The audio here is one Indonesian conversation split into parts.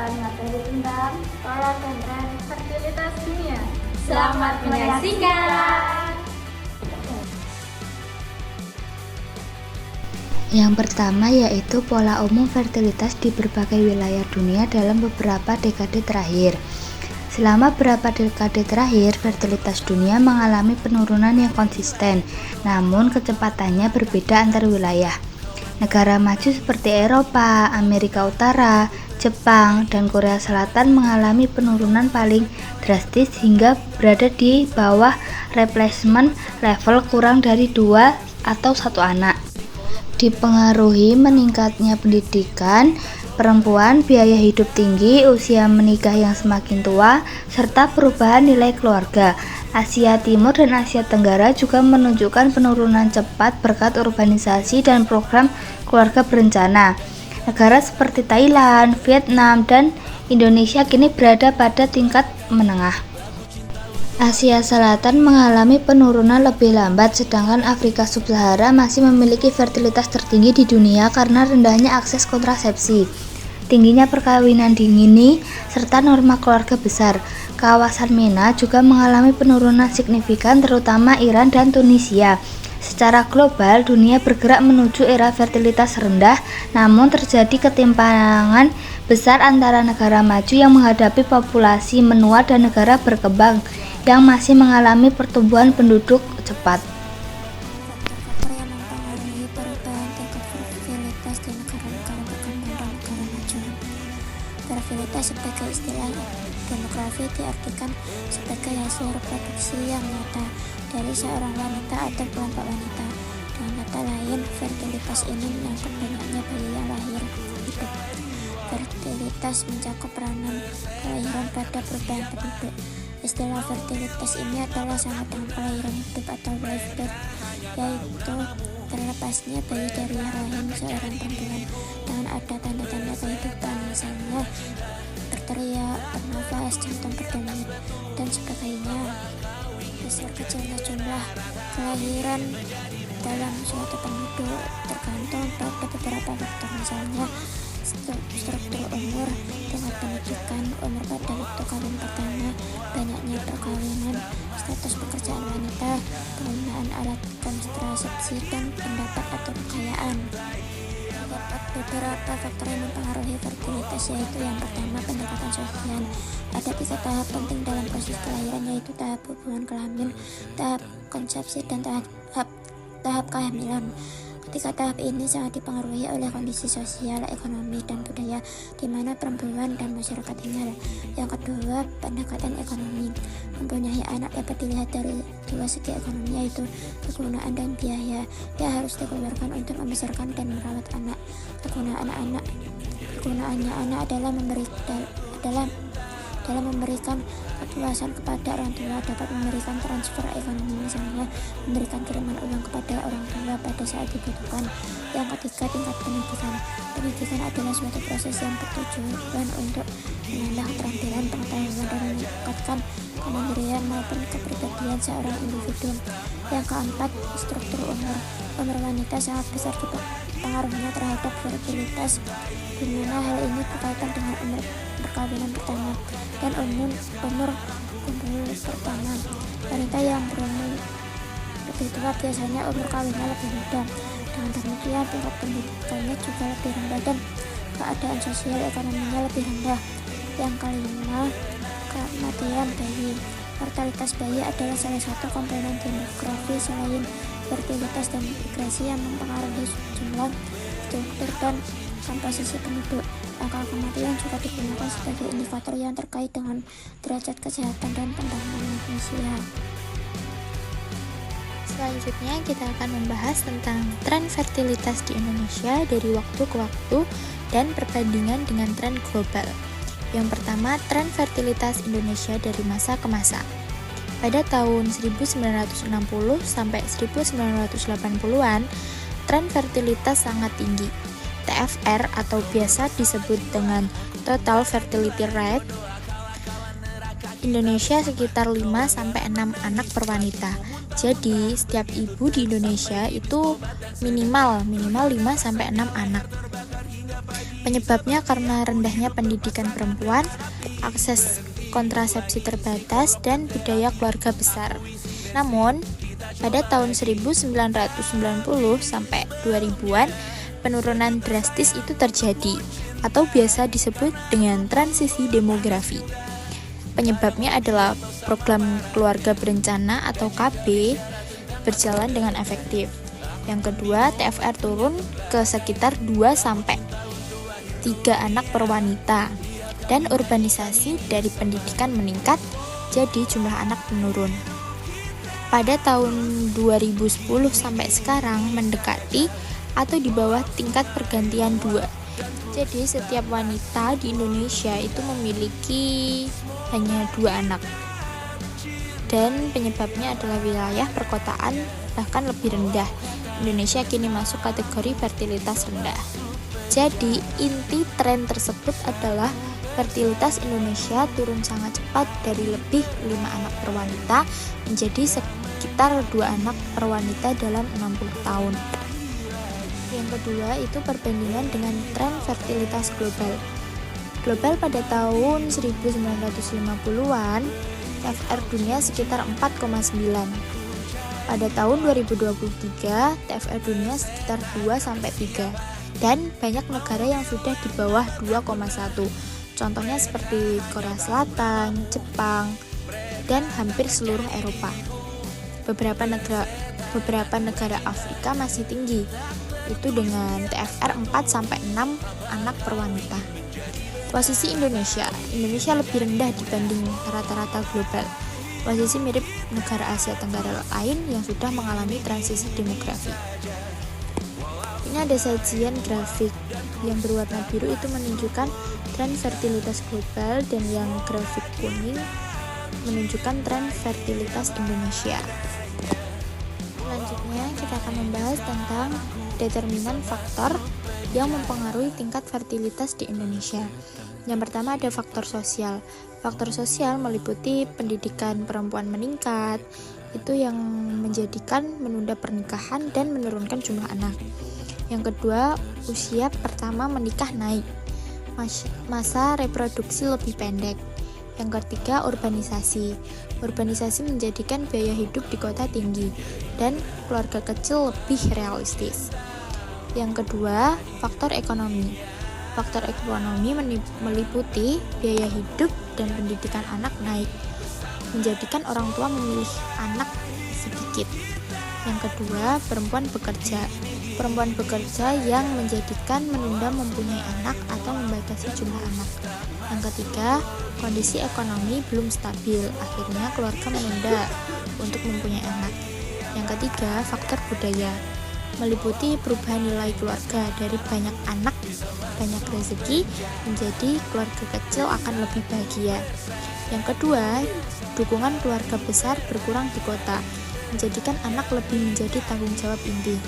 mendengarkan materi tentang pola dan tren fertilitas dunia. Selamat menyaksikan. Yang pertama yaitu pola umum fertilitas di berbagai wilayah dunia dalam beberapa dekade terakhir. Selama beberapa dekade terakhir, fertilitas dunia mengalami penurunan yang konsisten, namun kecepatannya berbeda antar wilayah. Negara maju seperti Eropa, Amerika Utara, Jepang, dan Korea Selatan mengalami penurunan paling drastis hingga berada di bawah replacement level kurang dari 2 atau 1 anak. Dipengaruhi meningkatnya pendidikan perempuan, biaya hidup tinggi, usia menikah yang semakin tua, serta perubahan nilai keluarga. Asia Timur dan Asia Tenggara juga menunjukkan penurunan cepat berkat urbanisasi dan program keluarga berencana. Negara seperti Thailand, Vietnam, dan Indonesia kini berada pada tingkat menengah. Asia Selatan mengalami penurunan lebih lambat, sedangkan Afrika Sub-Sahara masih memiliki fertilitas tertinggi di dunia karena rendahnya akses kontrasepsi, tingginya perkawinan dini, serta norma keluarga besar. Kawasan MENA juga mengalami penurunan signifikan, terutama Iran dan Tunisia. Secara global, dunia bergerak menuju era fertilitas rendah, namun terjadi ketimpangan besar antara negara maju yang menghadapi populasi menua dan negara berkembang yang masih mengalami pertumbuhan penduduk cepat. Faktor-faktor yang mempengaruhi perubahan tingkat fertilitas di negara-negara berkembang dan negara maju. Fertilitas sebagai istilah demografi diartikan sebagai hasil reproduksi yang nyata dari seorang wanita atau kelompok wanita. Dengan kata lain, fertilitas ini menyangkut banyaknya bayi yang lahir hidup. Fertilitas mencakup peranan kelahiran pada perubahan penduduk. Istilah fertilitas ini adalah sama dengan kelahiran hidup atau live birth, yaitu terlepasnya bayi dari rahim seorang perempuan dengan ada tanda-tanda kehidupan, misalnya berteriak, bernafas, jantung berdenyut, dan sebagainya. Besar kecilnya jumlah kelahiran dalam suatu penduduk tergantung pada beberapa faktor, misalnya struktur umur, tingkat pendidikan, umur pada waktu kawin pertama, banyaknya perkawinan, status pekerjaan wanita, penggunaan alat kontrasepsi, dan pendapat atau kekayaan. Terdapat beberapa faktor yang mempengaruhi fertilitas, yaitu yang pertama, pendekatan sosial. Ada 3 tahap penting dalam proses kelahiran, yaitu tahap hubungan kelamin, tahap konsepsi, dan tahap kehamilan. Ketiga tahap ini sangat dipengaruhi oleh kondisi sosial, ekonomi, dan budaya di mana perempuan dan masyarakat tinggal. Yang kedua, pendekatan ekonomi. Mempunyai anak dapat dilihat dari 2 segi ekonomi, yaitu kegunaan dan biaya yang harus dikeluarkan untuk membesarkan dan merawat anak. Kegunaannya anak adalah dalam memberikan kepuasan kepada orang tua, dapat memberikan transfer ekonomi, misalnya memberikan kiriman uang kepada orang tua pada saat dibutuhkan. Yang ketiga, tingkat pendidikan. Pendidikan adalah suatu proses yang bertujuan untuk menambah keterampilan, pengetahuan, dan meningkatkan kemandirian maupun kepribadian seorang individu. Yang keempat, struktur umur. Umur wanita sangat besar pengaruhnya terhadap fertilitas, di mana hal ini berkaitan dengan umur perkawinan pertama dan umur kumpul pertama. Wanita yang berumur lebih tua biasanya umur kawinnya lebih muda. Dengan demikian, tingkat pendidikannya juga lebih rendah dan keadaan sosial ekonominya lebih rendah. Yang kelima, kematian bayi. Mortalitas bayi adalah salah satu komponen demografi selain fertilitas dan migrasi yang mempengaruhi jumlah, struktur, dan komposisi penduduk. Angka kematian juga digunakan sebagai indikator yang terkait dengan derajat kesehatan dan pembangunan manusia. Selanjutnya kita akan membahas tentang tren fertilitas di Indonesia dari waktu ke waktu dan perbandingan dengan tren global. Yang pertama, tren fertilitas Indonesia dari masa ke masa. Pada tahun 1960 sampai 1980-an, tren fertilitas sangat tinggi. TFR atau biasa disebut dengan Total Fertility Rate, Indonesia sekitar 5-6 anak per wanita. Jadi setiap ibu di Indonesia itu minimal 5-6 anak. Penyebabnya karena rendahnya pendidikan perempuan, akses kontrasepsi terbatas, dan budaya keluarga besar. Namun, pada tahun 1990 sampai 2000-an, penurunan drastis itu terjadi, atau biasa disebut dengan transisi demografi. Penyebabnya adalah program keluarga berencana atau KB berjalan dengan efektif. Yang kedua, TFR turun ke sekitar 2-3 anak per wanita, dan urbanisasi dari pendidikan meningkat, jadi jumlah anak menurun. Pada tahun 2010 sampai sekarang mendekati atau di bawah tingkat pergantian 2. Jadi setiap wanita di Indonesia itu memiliki hanya 2 anak. Dan penyebabnya adalah wilayah perkotaan bahkan lebih rendah. Indonesia kini masuk kategori fertilitas rendah. Jadi inti tren tersebut adalah fertilitas Indonesia turun sangat cepat dari lebih 5 anak per wanita menjadi sekitar 2 anak per wanita dalam 60 tahun. Yang kedua itu perbandingan dengan tren fertilitas global. Global pada tahun 1950-an, TFR dunia sekitar 4,9. Pada tahun 2023, TFR dunia sekitar 2-3. Dan banyak negara yang sudah di bawah 2,1. Contohnya seperti Korea Selatan, Jepang, dan hampir seluruh Eropa. Beberapa negara Afrika masih tinggi, itu dengan TFR 4-6 anak per wanita. Posisi Indonesia lebih rendah dibanding rata-rata global. Posisi mirip negara Asia Tenggara lain yang sudah mengalami transisi demografi. Ini ada sajian grafik yang berwarna biru itu menunjukkan tren fertilitas global, dan yang grafik kuning menunjukkan tren fertilitas Indonesia. Selanjutnya kita akan membahas tentang determinan faktor yang mempengaruhi tingkat fertilitas di Indonesia. Yang pertama ada faktor sosial. Faktor sosial meliputi pendidikan perempuan meningkat, itu yang menjadikan menunda pernikahan dan menurunkan jumlah anak. Yang kedua, usia pertama menikah naik, masa reproduksi lebih pendek. Yang ketiga, urbanisasi. Urbanisasi menjadikan biaya hidup di kota tinggi dan keluarga kecil lebih realistis. Yang kedua, faktor ekonomi. Faktor ekonomi meliputi biaya hidup dan pendidikan anak naik, menjadikan orang tua memilih anak sedikit. Yang kedua, perempuan bekerja. Perempuan bekerja yang menjadikan menunda mempunyai anak atau membatasi jumlah anak. Yang ketiga, kondisi ekonomi belum stabil, akhirnya keluarga menunda untuk mempunyai anak. Yang ketiga, faktor budaya, meliputi perubahan nilai keluarga dari banyak anak, banyak rezeki, menjadi keluarga kecil akan lebih bahagia. Yang kedua, dukungan keluarga besar berkurang di kota, menjadikan anak lebih menjadi tanggung jawab inti.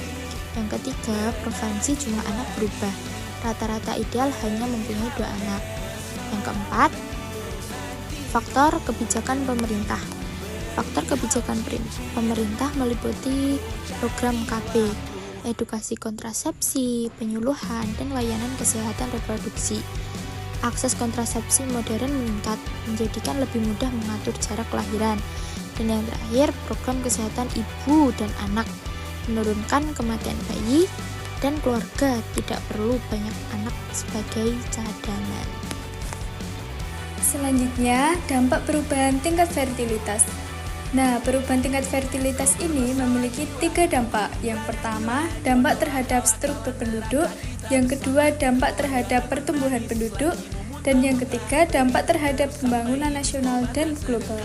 Yang ketiga, prevalensi jumlah anak berubah, rata-rata ideal hanya mempunyai 2 anak. Yang keempat, faktor kebijakan pemerintah. Faktor kebijakan pemerintah meliputi program KB, edukasi kontrasepsi, penyuluhan, dan layanan kesehatan reproduksi. Akses kontrasepsi modern meningkat, menjadikan lebih mudah mengatur jarak kelahiran. Dan yang terakhir, program kesehatan ibu dan anak, menurunkan kematian bayi, dan keluarga tidak perlu banyak anak sebagai cadangan. Selanjutnya, dampak perubahan tingkat fertilitas. Nah, perubahan tingkat fertilitas ini memiliki 3 dampak. Yang pertama, dampak terhadap struktur penduduk. Yang kedua, dampak terhadap pertumbuhan penduduk. Dan yang ketiga, dampak terhadap pembangunan nasional dan global.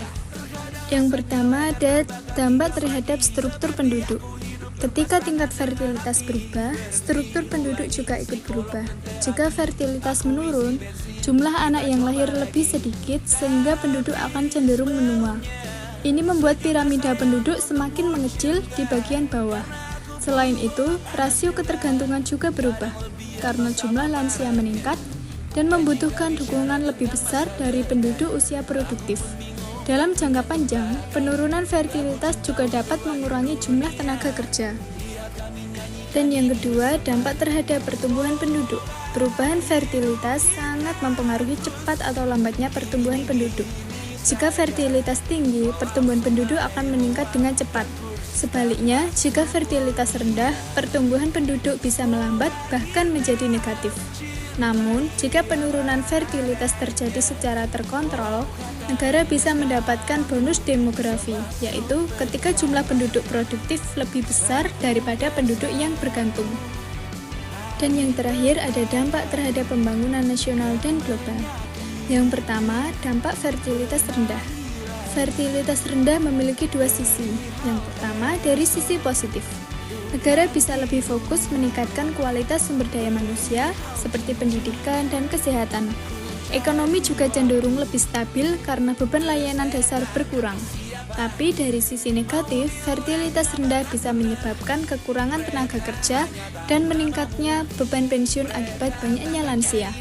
Yang pertama ada dampak terhadap struktur penduduk. Ketika tingkat fertilitas berubah, struktur penduduk juga ikut berubah. Jika fertilitas menurun, jumlah anak yang lahir lebih sedikit sehingga penduduk akan cenderung menua. Ini membuat piramida penduduk semakin mengecil di bagian bawah. Selain itu, rasio ketergantungan juga berubah karena jumlah lansia meningkat dan membutuhkan dukungan lebih besar dari penduduk usia produktif. Dalam jangka panjang, penurunan fertilitas juga dapat mengurangi jumlah tenaga kerja. Dan yang kedua, dampak terhadap pertumbuhan penduduk. Perubahan fertilitas sangat mempengaruhi cepat atau lambatnya pertumbuhan penduduk. Jika fertilitas tinggi, pertumbuhan penduduk akan meningkat dengan cepat. Sebaliknya, jika fertilitas rendah, pertumbuhan penduduk bisa melambat bahkan menjadi negatif. Namun, jika penurunan fertilitas terjadi secara terkontrol, negara bisa mendapatkan bonus demografi, yaitu ketika jumlah penduduk produktif lebih besar daripada penduduk yang bergantung. Dan yang terakhir ada dampak terhadap pembangunan nasional dan global. Yang pertama, dampak fertilitas rendah. Fertilitas rendah memiliki dua sisi. Yang pertama, dari sisi positif. Negara bisa lebih fokus meningkatkan kualitas sumber daya manusia, seperti pendidikan dan kesehatan. Ekonomi juga cenderung lebih stabil karena beban layanan dasar berkurang. Tapi dari sisi negatif, fertilitas rendah bisa menyebabkan kekurangan tenaga kerja dan meningkatnya beban pensiun akibat banyaknya lansia.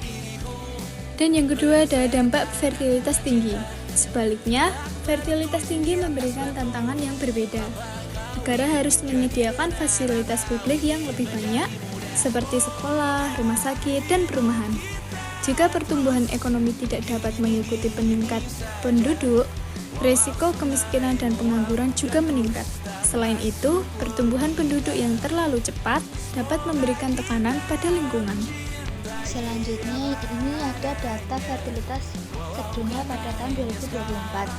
Dan yang kedua ada dampak fertilitas tinggi. Sebaliknya, fertilitas tinggi memberikan tantangan yang berbeda. Negara harus menyediakan fasilitas publik yang lebih banyak, seperti sekolah, rumah sakit, dan perumahan. Jika pertumbuhan ekonomi tidak dapat mengikuti peningkat penduduk, risiko kemiskinan dan pengangguran juga meningkat. Selain itu, pertumbuhan penduduk yang terlalu cepat dapat memberikan tekanan pada lingkungan. Selanjutnya, ini ada data fertilitas sedunia pada tahun 2024.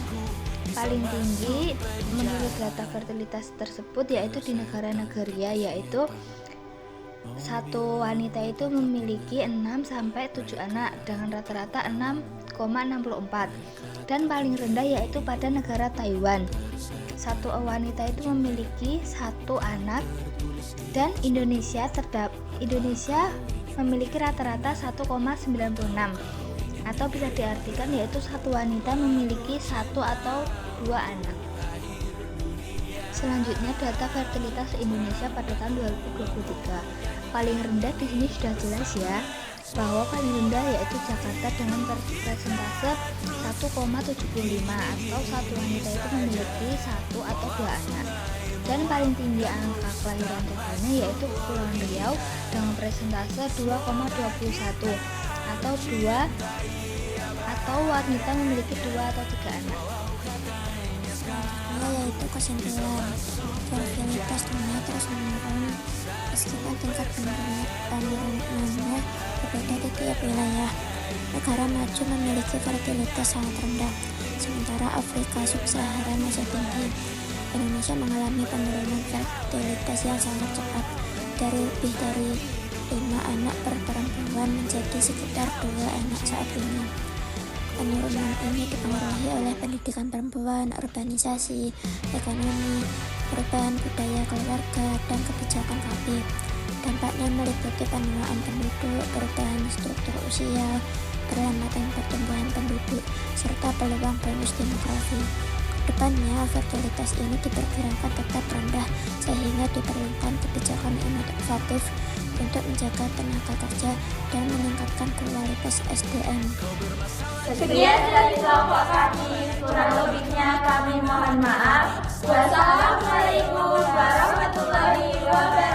Paling tinggi menurut data fertilitas tersebut yaitu di negara Nigeria, yaitu satu wanita itu memiliki 6-7 anak dengan rata-rata 6,64, dan paling rendah yaitu pada negara Taiwan. Satu wanita itu memiliki 1 anak, dan Indonesia memiliki rata-rata 1,96, atau bisa diartikan yaitu satu wanita memiliki 1 atau 2 anak. Selanjutnya data fertilitas Indonesia pada tahun 2023. Paling rendah di sini sudah jelas ya, bahwa paling rendah yaitu Jakarta dengan persentase 1,75, atau satu wanita itu memiliki 1 atau 2 anak. Dan paling tinggi angka kelahiran totalnya yaitu Kepulauan Riau dengan persentase 2,21, atau wanita memiliki 2 atau 3 anak. Yaitu kesimpulan, fertilitas dunia terus menurun meskipun tingkat penurunannya berbeda di tiap wilayah. Negara maju memiliki fertilitas sangat rendah, sementara Afrika Sub-Sahara masih tinggi. Indonesia mengalami penurunan fertilitas yang sangat cepat, dari lebih dari 5 anak per perempuan menjadi sekitar 2 anak saat ini. Penurunan ini dipengaruhi oleh pendidikan perempuan, urbanisasi, ekonomi, perubahan budaya keluarga, dan kebijakan KB. Dampaknya meliputi penuaan penduduk, perubahan struktur usia, perlambatan pertumbuhan penduduk, serta peluang bonus demografi. Kedepannya, fertilitas ini diperkirakan tetap rendah, sehingga diperlukan kebijakan inovatif untuk menjaga tenaga kerja dan meningkatkan kualitas SDM. Sekian dari kelompok kami, kurang lebihnya kami mohon maaf. Wassalamualaikum warahmatullahi wabarakatuh.